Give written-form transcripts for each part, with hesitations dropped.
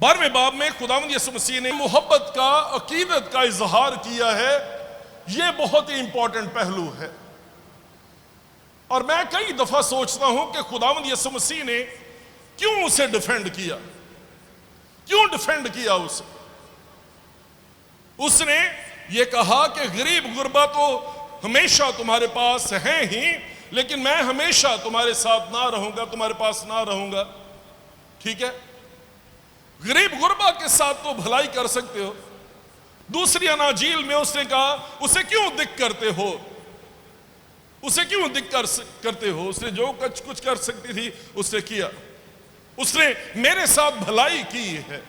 12वें बाब में खुदावंद यीशु मसीह ने मोहब्बत का, अकीदत का इजहार किया है। यह बहुत ही इंपॉर्टेंट पहलू है और मैं कई दफा सोचता हूं कि खुदावंद यीशु मसीह ने क्यों उसे डिफेंड किया, क्यों डिफेंड किया उसे। उसने ये कहा कि गरीब गुरबा तो हमेशा तुम्हारे पास हैं ही, लेकिन मैं हमेशा तुम्हारे साथ ना रहूंगा, तुम्हारे पास ना रहूंगा। ठीक है, गरीब गुरबा के साथ तो भलाई कर सकते हो। दूसरी अनाजील में उसने कहा उसे क्यों दिक करते हो, उसे क्यों दिक करते हो। उसने जो कुछ कर सकती थी उसने किया, उसने मेरे साथ भलाई की है।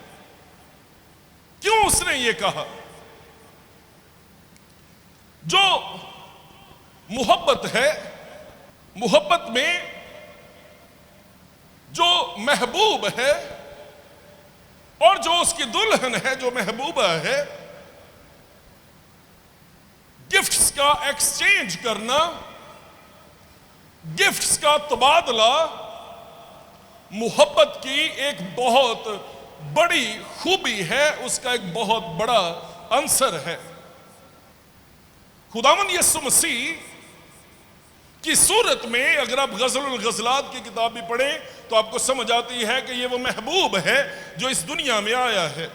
क्यों उसने ये कहा? जो मोहब्बत है, मोहब्बत में जो महबूब है और जो उसकी दुल्हन है, जो महबूबा है, गिफ्ट्स का एक्सचेंज करना, गिफ्ट्स का तबादला मोहब्बत की एक बहुत बड़ी खूबी है, उसका एक बहुत बड़ा अंसर है। खुदावंद यीशु मसीह की सूरत में अगर आप गज़लुल गज़लात की किताब भी पढ़ें तो आपको समझ आती है कि ये वो महबूब है जो इस दुनिया में आया है।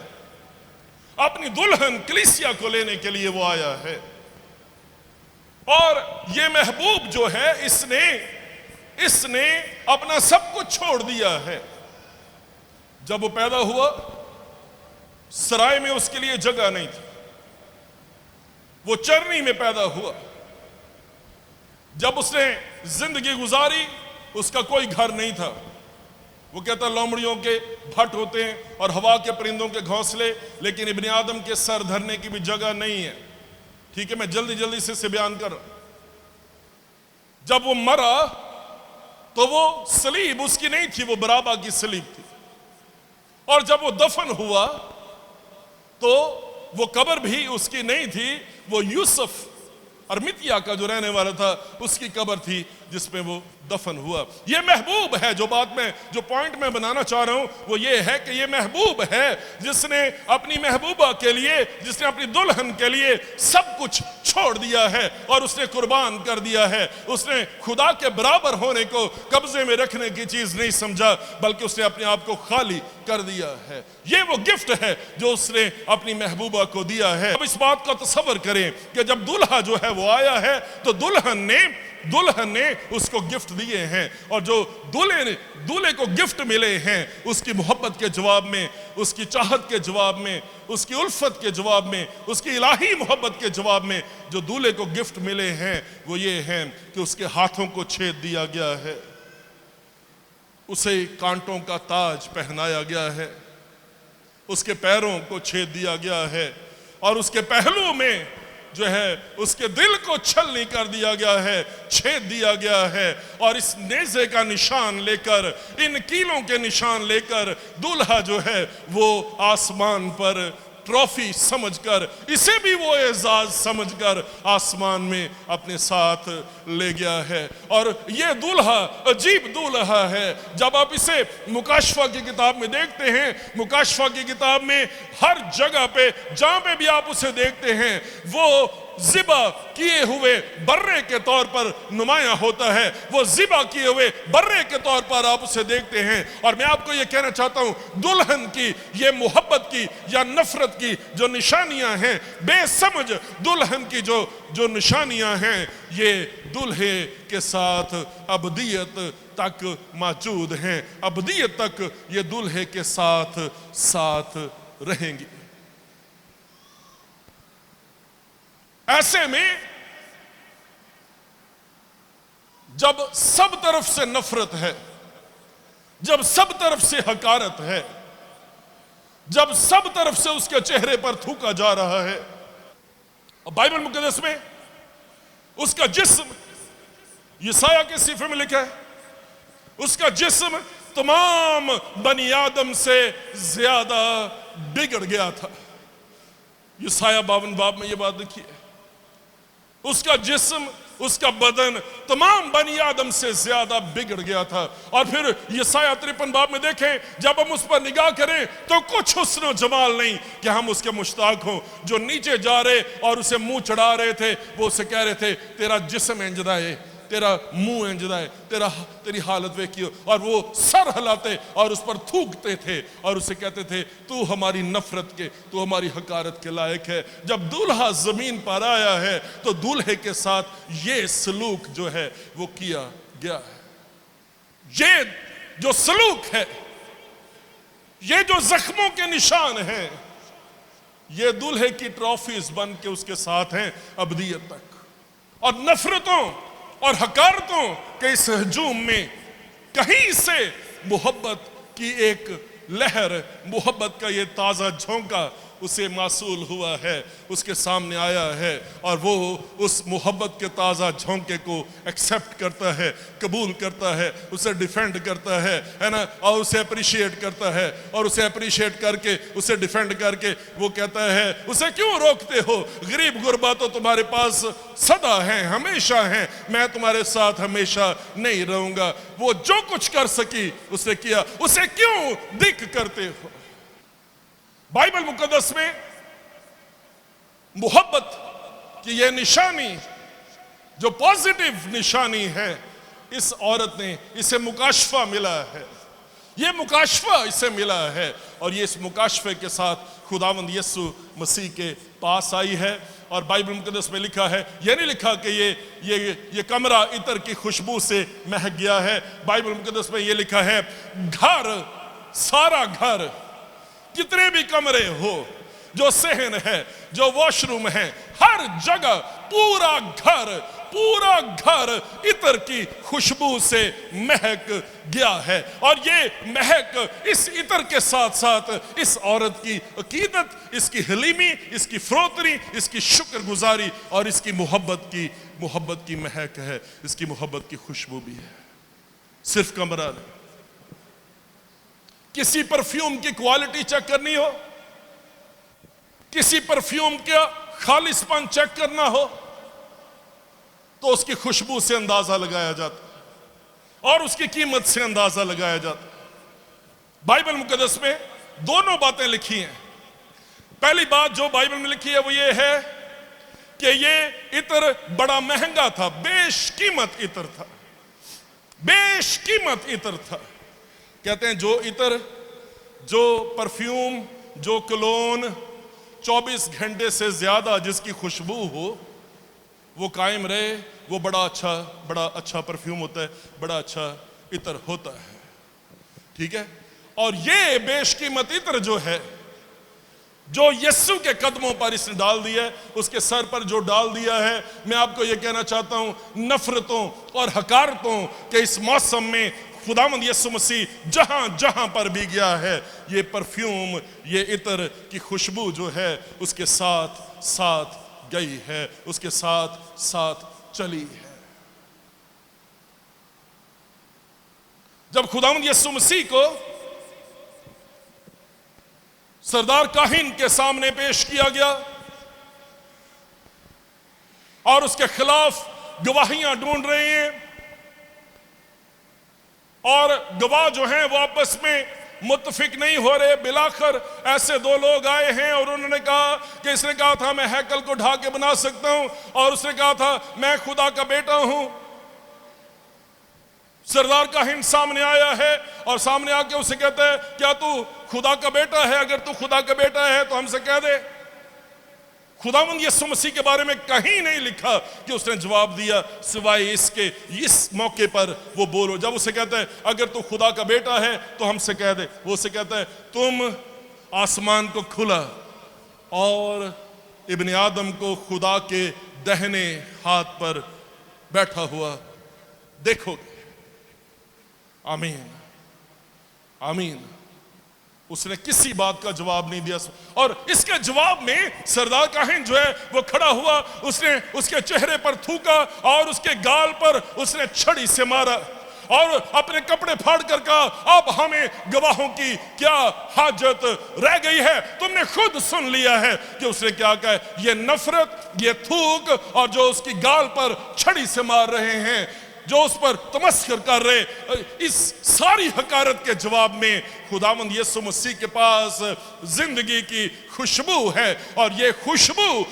अपनी दुल्हन कलीसिया को लेने के लिए वो आया है और ये महबूब जो है इसने अपना सब कुछ छोड़ दिया है। जब वो पैदा हुआ सराय में उसके लिए जगह नहीं थी, वो चरनी में पैदा हुआ। जब उसने जिंदगी गुजारी उसका कोई घर नहीं था। वो कहता लोमड़ियों के भट होते हैं और हवा के परिंदों के घोंसले, लेकिन इब्ने आदम के सर धरने की भी जगह नहीं है। ठीक है, मैं जल्दी जल्दी से बयान कर रहा हूं। जब वो मरा तो वो सलीब उसकी नहीं थी, वो बराबा की सलीब थी। और जब वो दफन हुआ तो वो कब्र भी उसकी नहीं थी, वो यूसुफ अरमितिया का जो रहने वाला था उसकी कब्र थी जिसमें वो दफन हुआ। ये महबूब है। जो बात में, जो पॉइंट मैं बनाना चाह रहा हूं वो ये है कि ये महबूब है जिसने अपनी महबूबा के लिए, जिसने अपनी दुल्हन के लिए सब कुछ छोड़ दिया है और उसने कुर्बान कर दिया है। उसने खुदा के बराबर होने को कब्जे में रखने की चीज नहीं समझा, बल्कि उसने अपने आप को खाली कर दिया है। ये वो गिफ्ट है जो उसने अपनी महबूबा को दिया है। अब इस बात का तसव्वुर करें कि जब दुल्हा जो है वो आया है तो दुल्हन ने उसको गिफ्ट दिए हैं, और जो दूल्हे को गिफ्ट मिले हैं उसकी मोहब्बत के जवाब में, उसकी चाहत के जवाब में, उसकी उल्फत के जवाब में, उसकी इलाही मोहब्बत के जवाब में जो दूल्हे को गिफ्ट मिले हैं वो ये हैं कि उसके हाथों को छेद दिया गया है, उसे कांटों का ताज पहनाया गया है, उसके पैरों को छेद दिया गया है और उसके पहलू में जो है उसके दिल को छलनी कर दिया गया है, छेद दिया गया है। और इस नेज़े का निशान लेकर, इन कीलों के निशान लेकर दूल्हा जो है वो आसमान पर ट्रॉफी समझकर, इसे भी वो एजाज समझकर आसमान में अपने साथ ले गया है। और ये दूल्हा अजीब दूल्हा है। जब आप इसे मुकाशफा की किताब में देखते हैं, मुकाशफा की किताब में हर जगह पे जहां पे भी आप उसे देखते हैं वो ज़िबा किए हुए बर्रे के तौर पर नुमायां होता है। वो ज़िबा किए हुए बर्रे के तौर पर आप उसे देखते हैं। और मैं आपको ये कहना चाहता हूं, दुल्हन की ये मोहब्बत की या नफरत की जो निशानियां हैं, बेसमझ दुल्हन की जो निशानियां हैं, ये दूल्हे के साथ अबदियत तक मौजूद हैं। अबदियत तक ये दूल्हे के साथ रहेंगी। ऐसे में जब सब तरफ से नफरत है, जब सब तरफ से हकारत है, जब सब तरफ से उसके चेहरे पर थूका जा रहा है, और बाइबल मुकद्दस में उसका जिस्म, यशायाह के सीफे में लिखा है, उसका जिस्म तमाम बनी आदम से ज्यादा बिगड़ गया था। यशायाह 52 बाब में यह बात लिखी है। उसका जिस्म उसका बदन तमाम बनी आदम से ज्यादा बिगड़ गया था। और फिर यशायाह 53 बाब में देखें, जब हम उस पर निगाह करें तो कुछ हुस्न जमाल नहीं कि हम उसके मुश्ताक हों। जो नीचे जा रहे और उसे मुंह चढ़ा रहे थे, वो उसे कह रहे थे तेरा जिस्म इंजदा है, तेरा मुंह इंजदा है, तेरी हालत वे की। और वो सर हिलाते और उस पर थूकते थे और उसे कहते थे तू हमारी नफरत के, तू हमारी हकारत के लायक है। जब दूल्हा जमीन पर आया है तो दूल्हे के साथ ये सलूक जो है वो किया गया है। ये जो सलूक है, ये जो जख्मों के निशान हैं, ये दूल्हे की ट्रॉफीज बन के उसके साथ हैं अबदियत तक। और नफरतों और हकारतों के इस हजूम में कहीं से मोहब्बत की एक लहर, मोहब्बत का ये ताजा झोंका उसे मासूल हुआ है, उसके सामने आया है। और वो उस मोहब्बत के ताजा झोंके को एक्सेप्ट करता है, कबूल करता है, उसे डिफेंड करता है ना, और उसे अप्रिशिएट करता है। और उसे अप्रिशिएट करके, उसे डिफेंड करके वो कहता है उसे क्यों रोकते हो, गरीब गुरबा तो तुम्हारे पास सदा है, हमेशा है, मैं तुम्हारे साथ हमेशा नहीं रहूंगा। वो जो कुछ कर सकी उसे किया, उसे क्यों दिक करते हो। बाइबल मुकद्दस में मोहब्बत की यह निशानी, जो पॉजिटिव निशानी है, इस औरत ने, इसे मुकाशफा मिला है, ये मुकाशफा इसे मिला है। और ये इस मुकाशफे के साथ खुदावंद यीशु मसीह के पास आई है। और बाइबल मुकद्दस में लिखा है, ये नहीं लिखा कि ये कमरा इतर की खुशबू से महक गया है। बाइबल मुकद्दस में ये लिखा है घर, सारा घर, कितने भी कमरे हो, जो सहन है, जो वॉशरूम है, हर जगह पूरा घर इतर की खुशबू से महक गया है। और ये महक इस इतर के साथ साथ इस औरत की अकीदत, इसकी हलीमी, इसकी फरोतनी, इसकी शुक्रगुजारी और इसकी मोहब्बत की महक है, इसकी मोहब्बत की खुशबू भी है। सिर्फ कमरा नहीं, किसी परफ्यूम की क्वालिटी चेक करनी हो, किसी परफ्यूम का खालिसपन चेक करना हो, तो उसकी खुशबू से अंदाजा लगाया जाता है और उसकी कीमत से अंदाजा लगाया जाता है। बाइबल मुकद्दस में दोनों बातें लिखी हैं। पहली बात जो बाइबल में लिखी है वो ये है कि ये इत्र बड़ा महंगा था, बेशकीमत इत्र था, बेशकीमत इत्र था। कहते हैं जो इत्र, जो परफ्यूम, जो कलोन 24 घंटे से ज्यादा जिसकी खुशबू हो, वो कायम रहे, वो बड़ा अच्छा परफ्यूम होता है, बड़ा अच्छा इत्र होता है। ठीक है। और ये बेशकीमत इत्र जो है, जो यीशु के कदमों पर इसने डाल दिया है, उसके सर पर जो डाल दिया है, मैं आपको ये कहना चाहता हूं, नफरतों और हकारतों के इस मौसम में खुदावंद यीशु मसीह जहां जहां पर भी गया है, ये परफ्यूम, ये इत्र की खुशबू जो है उसके साथ साथ गई है, उसके साथ साथ चली है। जब खुदावंद यीशु मसीह को सरदार काहिन के सामने पेश किया गया और उसके खिलाफ गवाहियां ढूंढ रहे हैं, और गवाह जो हैं वो आपस में मुत्तफिक नहीं हो रहे, बिलाखर ऐसे दो लोग आए हैं और उन्होंने कहा कि इसने कहा था मैं हैकल को ढा के बना सकता हूं, और उसने कहा था मैं खुदा का बेटा हूं। सरदार काहिन सामने आया है और सामने आके उसे कहता है क्या तू खुदा का बेटा है? अगर तू खुदा का बेटा है तो हमसे कह दे। खुदावंद यीशु मसीह के बारे में कहीं नहीं लिखा कि उसने जवाब दिया, सिवाय इसके इस मौके पर वो बोलो जब उसे कहता है अगर तू खुदा का बेटा है तो हमसे कह दे। वो उसे कहता है तुम आसमान को खुला और इब्ने आदम को खुदा के दाहिने हाथ पर बैठा हुआ देखोगे। आमीन आमीन। उसने किसी बात का जवाब नहीं दिया, और इसके जवाब में सरदार काहिन जो है वो खड़ा हुआ, उसने उसके चेहरे पर थूका और उसके गाल पर उसने छड़ी से मारा। और अपने कपड़े फाड़ कर कहा, अब हमें गवाहों की क्या हाजत रह गई है? तुमने खुद सुन लिया है कि उसने क्या कहा। ये नफरत, ये थूक, और जो उसकी गाल पर छड़ी से मार रहे हैं, जो उस पर तमस्कर कर रहे, इस सारी हकारत के जवाब में खुदावंद यीशु मसीह के पास जिंदगी की खुशबू है। और ये खुशबू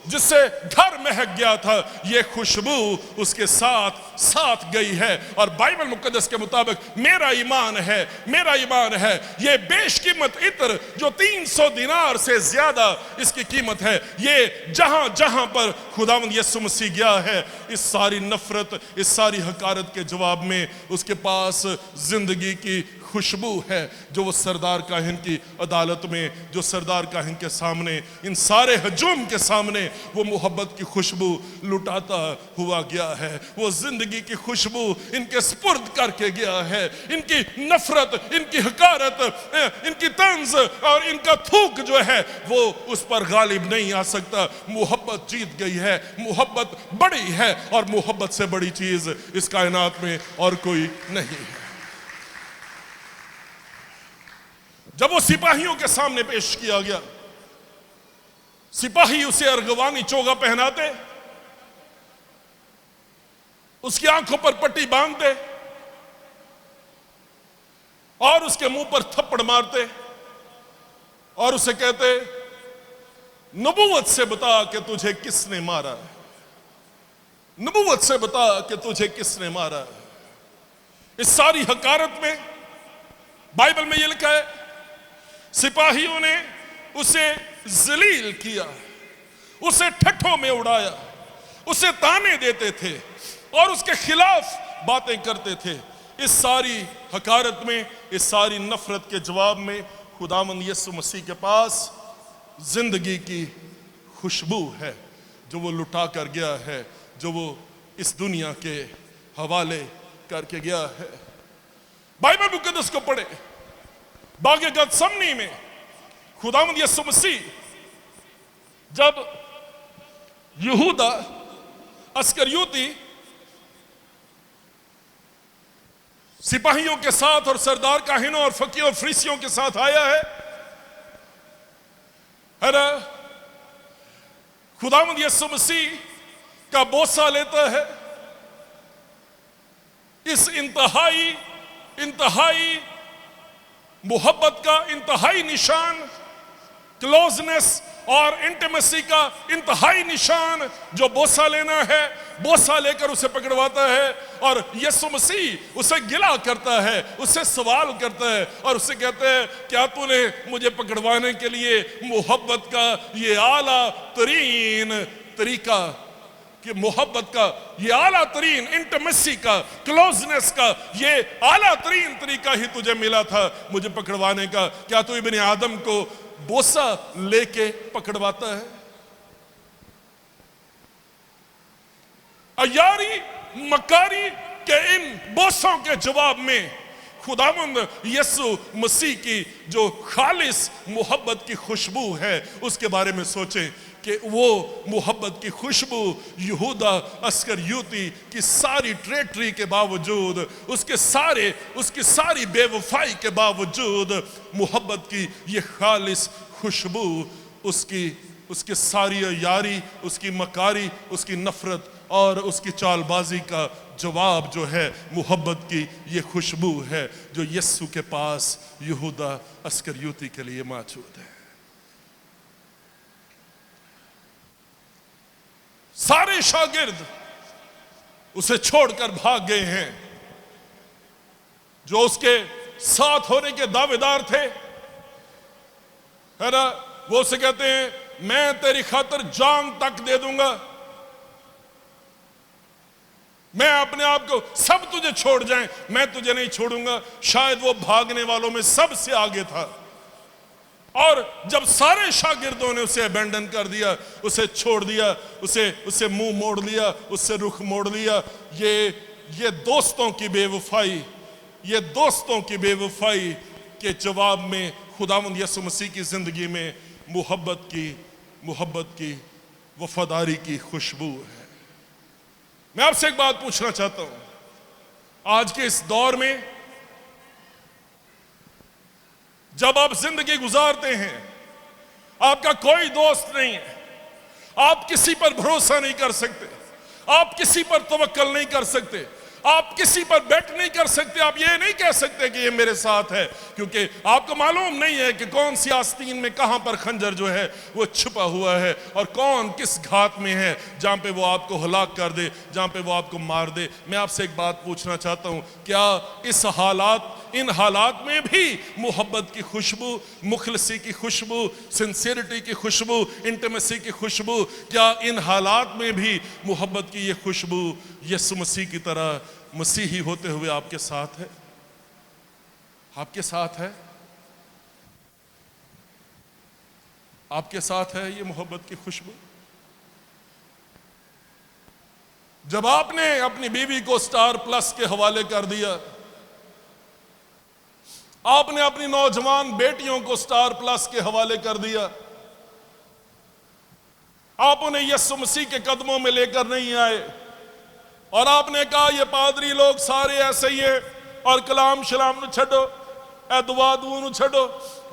जिससे घर महक गया था, ये खुशबू उसके साथ साथ गई है। और बाइबल मुकद्दस के मुताबिक मेरा ईमान है ये बेशकीमत इत्र जो 300 दिनार से ज्यादा इसकी कीमत है, ये जहां जहां पर खुदावंद यीशु मसीह गया है, इस सारी नफरत, इस सारी हकारत के जवाब में उसके पास जिंदगी की खुशबू है। जो वो सरदार काहिन की अदालत में, जो सरदार काहिन के सामने, इन सारे हजूम के सामने वो मोहब्बत की खुशबू लुटाता हुआ गया है। वो जिंदगी की खुशबू इनके स्पुर्द करके गया है। इनकी नफरत, इनकी हकारत, इनकी तंज और इनका थूक जो है वो उस पर गालिब नहीं आ सकता। मोहब्बत जीत गई है, मोहब्बत बड़ी है, और मोहब्बत से बड़ी चीज इस कायनात में और कोई नहीं है। जब वो सिपाहियों के सामने पेश किया गया, सिपाही उसे अर्गवानी चोगा पहनाते, उसकी आंखों पर पट्टी बांधते और उसके मुंह पर थप्पड़ मारते और उसे कहते, नबूवत से बता कि तुझे किसने मारा है, नबूवत से बता कि तुझे किसने मारा है। इस सारी हकारत में बाइबल में यह लिखा है, सिपाहियों ने उसे जलील किया, उसे ठट्ठों में उड़ाया, उसे ताने देते थे और उसके खिलाफ बातें करते थे। इस सारी हकारत में, इस सारी नफरत के जवाब में खुदावंद यीशु मसीह के पास जिंदगी की खुशबू है, जो वो लुटा कर गया है, जो वो इस दुनिया के हवाले करके गया है। बाइबल मुकद्दस को पढ़े, बागे गतसमनी में खुदावंद यीशु मसीह जब यहूदा अस्करियोती सिपाहियों के साथ और सरदार काहिनों और फकीरों और फरीसियों के साथ आया है ना, खुदावंद यीशु मसीह का बोसा लेता है। इस इंतहाई मोहब्बत का इंतहाई निशान, क्लोजनेस और इंटीमेसी का इंतहाई निशान जो बोसा लेना है, बोसा लेकर उसे पकड़वाता है और यीशु मसीह उसे गिला करता है, उससे सवाल करता है और उससे कहता है, क्या तूने मुझे पकड़वाने के लिए मोहब्बत का ये आला तरीन तरीका, कि मोहब्बत का ये आला तरीन, इंटीमेसी का, क्लोजनेस का ये आला तरीन तरीका ही तुझे मिला था मुझे पकड़वाने का? क्या तू इब्ने आदम को बोसा लेके पकड़वाता है? अयारी मकारी के इन बोसों के जवाब में खुदावंद यीशु मसीह की जो खालिस मोहब्बत की खुशबू है उसके बारे में सोचें कि वो मोहब्बत की खुशबू यहूदा अस्करियोती की सारी ट्रेटरी के बावजूद, उसकी सारी बेवफाई के बावजूद मोहब्बत की ये खालिस खुशबू, उसकी सारी यारी, उसकी मकारी, उसकी नफरत और उसकी चालबाजी का जवाब जो है मोहब्बत की ये खुशबू है जो यीशु के पास यहूदा अस्करियोती के लिए मौजूद है। सारे शागिर्द उसे छोड़कर भाग गए हैं, जो उसके साथ होने के दावेदार थे, है ना, वो उसे कहते हैं मैं तेरी खातिर जान तक दे दूंगा, मैं अपने आप को, सब तुझे छोड़ जाएं मैं तुझे नहीं छोड़ूंगा। शायद वो भागने वालों में सबसे आगे था और जब सारे शागिर्दों ने उसे अबैंडन कर दिया, उसे छोड़ दिया, उसे मुंह मोड़ लिया, उससे रुख मोड़ लिया, ये दोस्तों की बेवफाई, ये दोस्तों की बेवफाई के जवाब में खुदावंद यीशु मसीह की जिंदगी में मोहब्बत की वफादारी की खुशबू है। मैं आपसे एक बात पूछना चाहता हूं, आज के इस दौर में जब आप जिंदगी गुजारते हैं, आपका कोई दोस्त नहीं है, आप किसी पर भरोसा नहीं कर सकते, आप किसी पर तवक्कल नहीं कर सकते, आप किसी पर बेट नहीं कर सकते, आप ये नहीं कह सकते कि ये मेरे साथ है, क्योंकि आपको मालूम नहीं है कि कौन सी आस्तीन में कहां पर खंजर जो है वो छुपा हुआ है और कौन किस घात में है जहां पे वो आपको हलाक कर दे, जहां पे वो आपको मार दे। मैं आपसे एक बात पूछना चाहता हूं, क्या इन हालात में भी मोहब्बत की खुशबू, मुखलसी की खुशबू, सिंसियरिटी की खुशबू, इंटीमेसी की खुशबू, क्या इन हालात में भी मोहब्बत की ये खुशबू यीशु मसीह की तरह मसीही होते हुए आपके साथ है? आपके साथ है? आपके साथ है ये मोहब्बत की खुशबू? जब आपने अपनी बीवी को स्टार प्लस के हवाले कर दिया, आपने अपनी नौजवान बेटियों को स्टार प्लस के हवाले कर दिया, आप उन्हें यीशु मसीह के कदमों में लेकर नहीं आए और आपने कहा ये पादरी लोग सारे ऐसे ही है और कलाम शलाम नु छड़ो, ए दुआ दुआ नु छड़ो,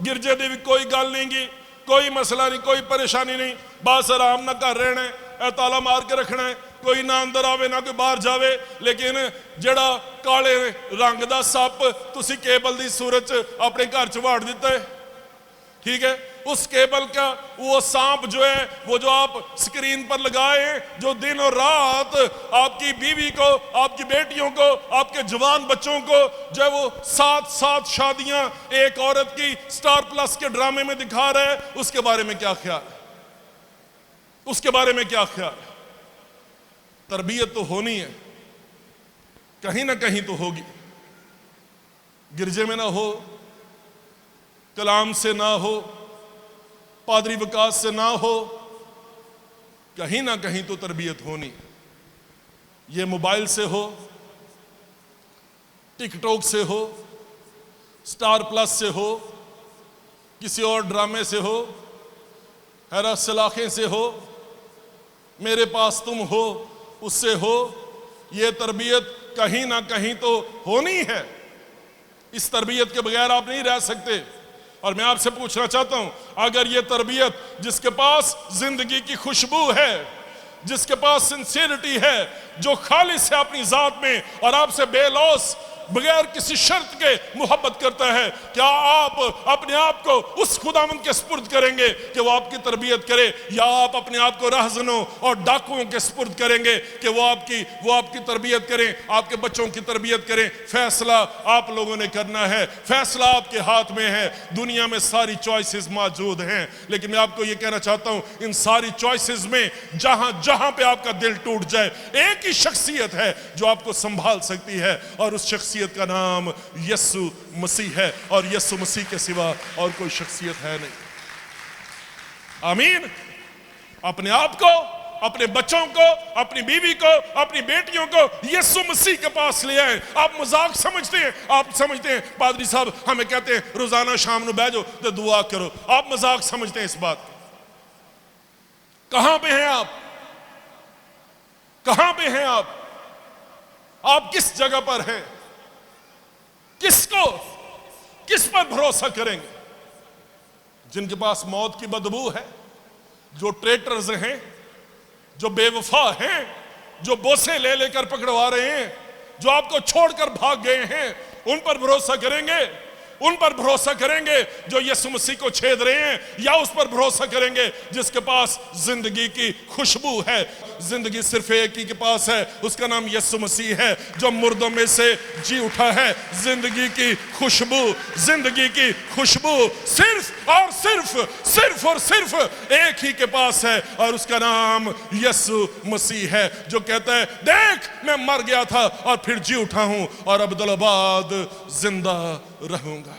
गिरजे दी भी कोई गल नहीं गी, कोई मसला नहीं, कोई परेशानी नहीं, बस आराम ना कर रहना है, ए ताला मार के रखना है, कोई ना अंदर आवे ना कोई बाहर जावे। लेकिन जड़ा काले रंग दा सप तुसी केबल दी सूरत अपने घर च वाड़ दिता है, ठीक है, उस केबल का वो सांप जो है वो जो आप स्क्रीन पर लगाए हैं, जो दिन और रात आपकी बीवी को, आपकी बेटियों को, आपके जवान बच्चों को जो है वो 7 शादियां एक औरत की स्टार प्लस के ड्रामे में दिखा रहा है, उसके बारे में क्या ख्याल है? उसके बारे में क्या ख्याल है? तरबियत तो होनी है, कहीं ना कहीं तो होगी, गिरजे में ना हो, कलाम से ना हो, पादरी विकास से ना हो, कहीं ना कहीं तो तरबियत होनी। ये मोबाइल से हो, टिकटॉक से हो, स्टार प्लस से हो, किसी और ड्रामे से हो, हैरा सलाखें से हो, मेरे पास तुम हो, उससे हो, ये तरबियत कहीं ना कहीं तो होनी है। इस तरबियत के बगैर आप नहीं रह सकते। और मैं आपसे पूछना चाहता हूं, अगर ये तरबियत जिसके पास जिंदगी की खुशबू है, जिसके पास सिंसियरिटी है, जो खालिस है अपनी जात में और आपसे बेलौस बगैर किसी शर्त के मोहब्बत करता है, क्या आप अपने आप को उस खुदावंद के स्पुर्द करेंगे कि वो आपकी तरबियत करे, या आप अपने आप को रहजनों और डाकुओं के स्पुर्द करेंगे कि वो आपकी तरबियत करें, आपके बच्चों की तरबियत करें? फैसला आप लोगों ने करना है, फैसला आपके हाथ में है। दुनिया में सारी चॉइसेस मौजूद हैं, लेकिन मैं आपको ये कहना चाहता हूं, इन सारी चॉइसेस में जहां जहां पे आपका दिल टूट जाए, एक ही शख्सियत है जो आपको संभाल सकती है, और उस शख्सियत का नाम यीशु मसीह है, और यीशु मसीह के सिवा और कोई शख्सियत है नहीं। आमीन। अपने आप को, अपने बच्चों को, अपनी बीवी को, अपनी बेटियों को यीशु मसीह के पास ले आए। आप मजाक समझते हैं, आप समझते हैं पादरी साहब हमें कहते हैं रोजाना शाम को बैठो तो दुआ करो, आप मजाक समझते हैं इस बात को। कहां पे हैं आप? कहां पे हैं आप? आप किस जगह पर हैं? किस पर भरोसा करेंगे? जिनके पास मौत की बदबू है, जो ट्रेटर्स हैं, जो बेवफा हैं, जो बोसे ले लेकर पकड़वा रहे हैं, जो आपको छोड़कर भाग गए हैं, उन पर भरोसा करेंगे? उन पर भरोसा करेंगे जो यीशु मसीह को छेद रहे हैं, या उस पर भरोसा करेंगे जिसके पास जिंदगी की खुशबू है? जिंदगी सिर्फ एक ही के पास है, उसका नाम यीशु मसीह है, जो मुर्दों में से जी उठा है। जिंदगी की खुशबू, जिंदगी की खुशबू सिर्फ और सिर्फ एक ही के पास है, और उसका नाम यीशु मसीह है, जो कहता है देख मैं मर गया था और फिर जी उठा हूं और अब्दुलबाद जिंदा रहूंगा।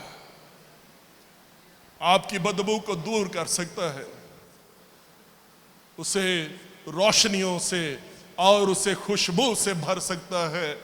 आपकी बदबू को दूर कर सकता है, उसे रोशनियों से और उसे खुशबू से भर सकता है,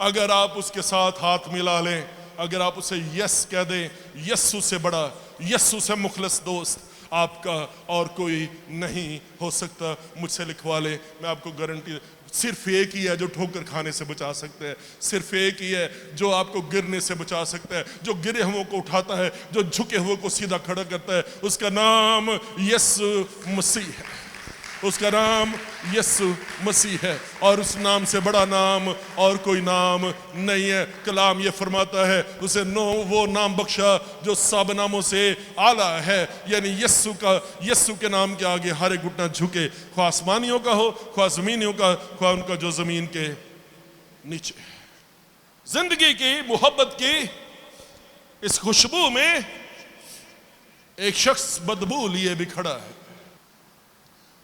अगर आप उसके साथ हाथ मिला लें, अगर आप उसे यस कह दें। यस्सु से बड़ा, यस्सु से मुखलस दोस्त आपका और कोई नहीं हो सकता। मुझसे लिखवा ले, मैं आपको गारंटी सिर्फ एक ही है जो ठोकर खाने से बचा सकता है, सिर्फ एक ही है जो आपको गिरने से बचा सकता है, जो गिरे हुओं को उठाता है, जो झुके हुए को सीधा खड़ा करता है। उसका नाम यीशु मसीह है, उसका नाम यीशु मसीह है, और उस नाम से बड़ा नाम और कोई नाम नहीं है। कलाम ये फरमाता है उसे वो नाम बख्शा जो सब नामों से आला है, यानी यीशु के नाम के आगे हर एक घुटना झुके, ख्वाह आसमानियों का हो, ख्वाह जमीनियों का, ख्वाह उनका जो जमीन के नीचे। जिंदगी की मोहब्बत की इस खुशबू में एक शख्स बदबू लिए भी खड़ा है।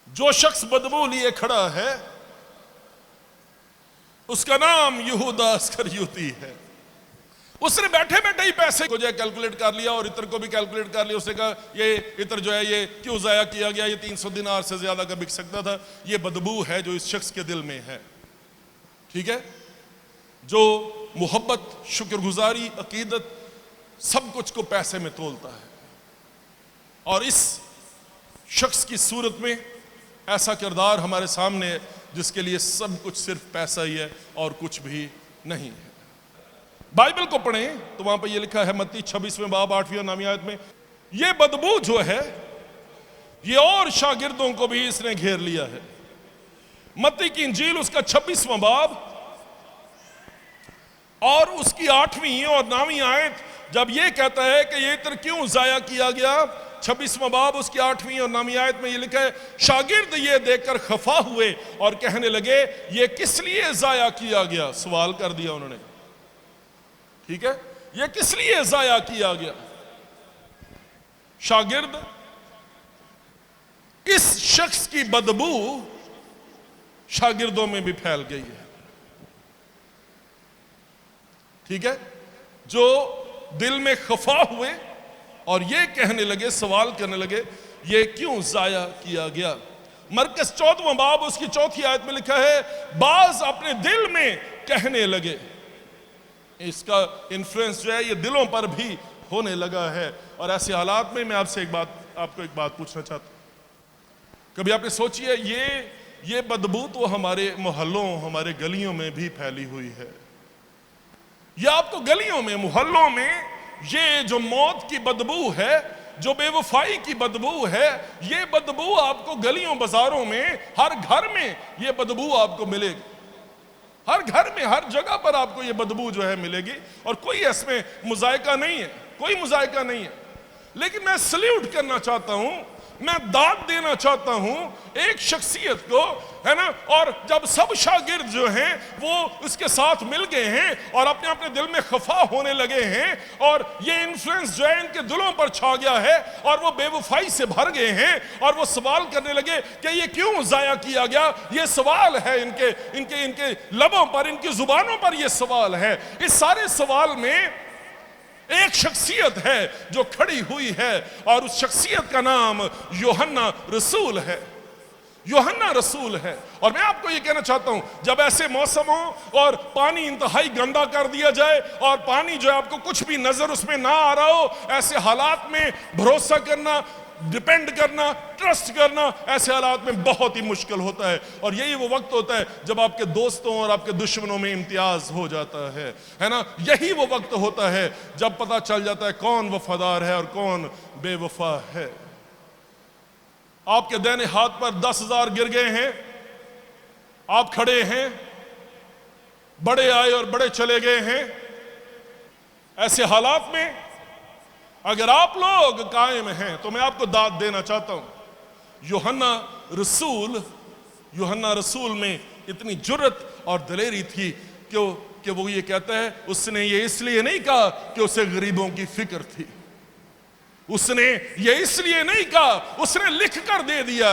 जो शख्स बदबू लिए खड़ा है उसका नाम यहूदा इस्करियोती है। उसने बैठे बैठे ही पैसे को जो है कैलकुलेट कर लिया और इतर को भी कैलकुलेट कर लिया। उसने कहा ये इतर जो है ये क्यों जाया किया गया, ये 300 दिनार से ज्यादा का बिक सकता था। ये बदबू है जो इस शख्स के दिल में है। ठीक है, जो मोहब्बत, शुक्रगुजारी, अकीदत, सब कुछ को पैसे में तोलता है। और इस शख्स की सूरत में ऐसा किरदार हमारे सामने है जिसके लिए सब कुछ सिर्फ पैसा ही है और कुछ भी नहीं है। बाइबल को पढ़ें तो वहां पर यह लिखा है मत्ती 26वें बाब 8वीं और 9वीं आयत में, यह बदबू जो है ये और शागिर्दों को भी इसने घेर लिया है। मत्ती की इंजील उसका 26वां बाब और उसकी 8वीं और 9वीं आयत जब यह कहता है कि ये इत्र क्यों जाया किया गया, 26वां बाब उसकी 8वीं और 9वीं आयत में ये लिखा है, शागिर्द ये देखकर खफा हुए और कहने लगे ये किस लिए जाया किया गया। सवाल कर दिया उन्होंने, ठीक है, ये किस लिए जाया किया गया। शागिर्द, इस शख्स की बदबू शागिर्दों में भी फैल गई है। ठीक है, जो दिल में खफा हुए और ये कहने लगे, सवाल करने लगे ये क्यों जाया किया गया। मरकस 14वां बाब उसकी 4थी आयत में लिखा है, बाज अपने दिल में कहने लगे। इसका इन्फ्लुएंस जो है ये दिलों पर भी होने लगा है। और ऐसे हालात में मैं आपसे आपको एक बात पूछना चाहता हूं। कभी आपने सोची है ये बदबू तो हमारे मोहल्लों, हमारे गलियों में भी फैली हुई है। ये आपको गलियों में, मोहल्लों में ये जो मौत की बदबू है, जो बेवफाई की बदबू है, ये बदबू आपको गलियों बाजारों में, हर घर में ये बदबू आपको मिलेगी। हर घर में, हर जगह पर आपको ये बदबू जो है मिलेगी। और कोई इसमें मुजायका नहीं है, कोई मुजायका नहीं है। लेकिन मैं सल्यूट करना चाहता हूं, मैं दाद देना चाहता हूं एक शख्सियत को, है ना। और जब सब शागिर्द जो हैं वो उसके साथ मिल गए हैं और अपने अपने दिल में खफा होने लगे हैं और ये इन्फ्लुएंस जो है इनके दिलों पर छा गया है और वो बेवफाई से भर गए हैं और वो सवाल करने लगे कि ये क्यों जाया किया गया। ये सवाल है इनके लबों पर, इनकी जुबानों पर ये सवाल है। इस सारे सवाल में एक शख्सियत है जो खड़ी हुई है और उस शख्सियत का नाम यूहन्ना रसूल है। यूहन्ना रसूल है। और मैं आपको ये कहना चाहता हूं, जब ऐसे मौसम हो और पानी इंतहाई गंदा कर दिया जाए और पानी जो है आपको कुछ भी नजर उसमें ना आ रहा हो, ऐसे हालात में भरोसा करना, डिपेंड करना, ट्रस्ट करना ऐसे हालात में बहुत ही मुश्किल होता है। और यही वो वक्त होता है जब आपके दोस्तों और आपके दुश्मनों में इम्तियाज हो जाता है ना। यही वो वक्त होता है जब पता चल जाता है कौन वफादार है और कौन बेवफा है। आपके दाहिने हाथ पर 10,000 गिर गए हैं, आप खड़े हैं, बड़े आए और बड़े चले गए हैं। ऐसे हालात में अगर आप लोग कायम हैं तो मैं आपको दाद देना चाहता हूं। यूहन्ना रसूल में इतनी जुर्रत और दलेरी थी कि वो ये कहता है, उसने ये इसलिए नहीं कहा कि उसे गरीबों की फिक्र थी, उसने ये इसलिए नहीं कहा, उसने लिख कर दे दिया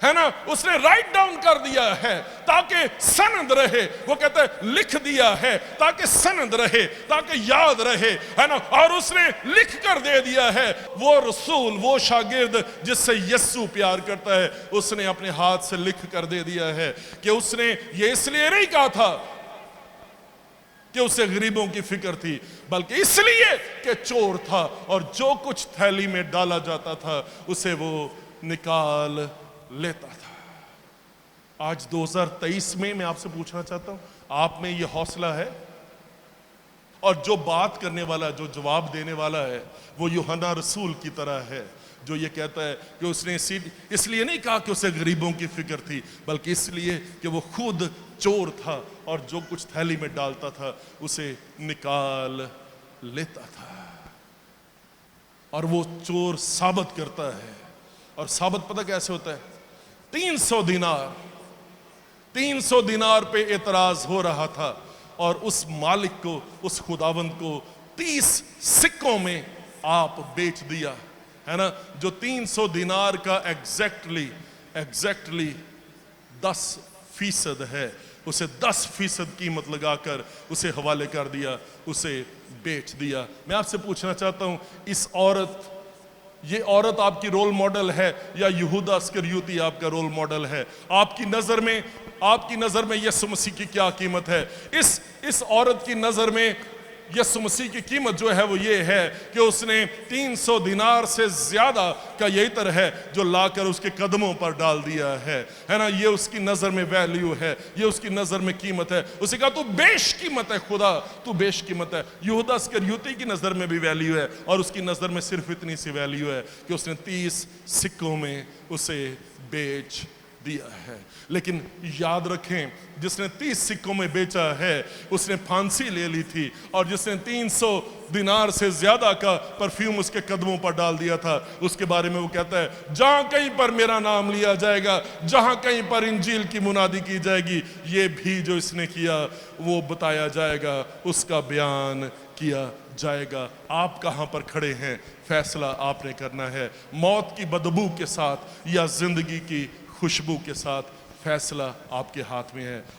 है ना, उसने राइट डाउन कर दिया है ताकि सनद रहे। वो कहता है लिख दिया है ताकि सनद रहे, ताकि याद रहे, है ना। और उसने लिख कर दे दिया है। वो रसूल, वो शागिर्द जिससे यीशु प्यार करता है, उसने अपने हाथ से लिख कर दे दिया है कि उसने ये इसलिए नहीं कहा था कि उसे गरीबों की फिक्र थी, बल्कि इसलिए कि चोर था और जो कुछ थैली में डाला जाता था उसे वो निकाल लेता था। आज 2023 में मैं आपसे पूछना चाहता हूं, आप में ये हौसला है? और जो बात करने वाला, जो जवाब देने वाला है, वो यूहन्ना रसूल की तरह है, जो ये कहता है कि उसने इसलिए नहीं कहा कि उसे गरीबों की फिक्र थी, बल्कि इसलिए कि वो खुद चोर था और जो कुछ थैली में डालता था उसे निकाल लेता था। और वो चोर साबित करता है, और साबित पता कैसे होता है? 300 दिनार पे एतराज हो रहा था, और उस मालिक को, उस खुदावंद को 30 सिक्कों में आप बेच दिया, है ना? जो 300 दिनार का एग्जैक्टली 10% है, उसे 10% कीमत लगाकर उसे हवाले कर दिया, उसे बेच दिया। मैं आपसे पूछना चाहता हूं, ये औरत आपकी रोल मॉडल है या यहूदा इस्करियोती आपका रोल मॉडल है? आपकी नजर में यीशु मसीह की क्या कीमत है? इस औरत की नजर में यीशु मसीह की कीमत जो है वो ये है कि उसने 300 दिनार से ज्यादा का ये इत्र है जो लाकर उसके कदमों पर डाल दिया है ना? ये उसकी नजर में वैल्यू है, ये उसकी नजर में कीमत है। उसे कहा तू बेशकीमत है खुदा, तू बेशकीमत है। यहूदा इस्करियोती की नजर में भी वैल्यू है, और उसकी नजर में सिर्फ इतनी सी वैल्यू है कि उसने 30 सिक्कों में उसे बेच दिया है। लेकिन याद रखें, जिसने 30 सिक्कों में बेचा है उसने फांसी ले ली थी, और जिसने 300 दिनार से ज्यादा का परफ्यूम उसके कदमों पर डाल दिया था, उसके बारे में वो कहता है जहां कहीं पर मेरा नाम लिया जाएगा, जहां कहीं पर इंजील की मुनादी की जाएगी, ये भी जो इसने किया वो बताया जाएगा, उसका बयान किया जाएगा। आप कहां पर खड़े हैं, फैसला आपने करना है। मौत की बदबू के साथ या जिंदगी की खुशबू के साथ, फैसला आपके हाथ में है।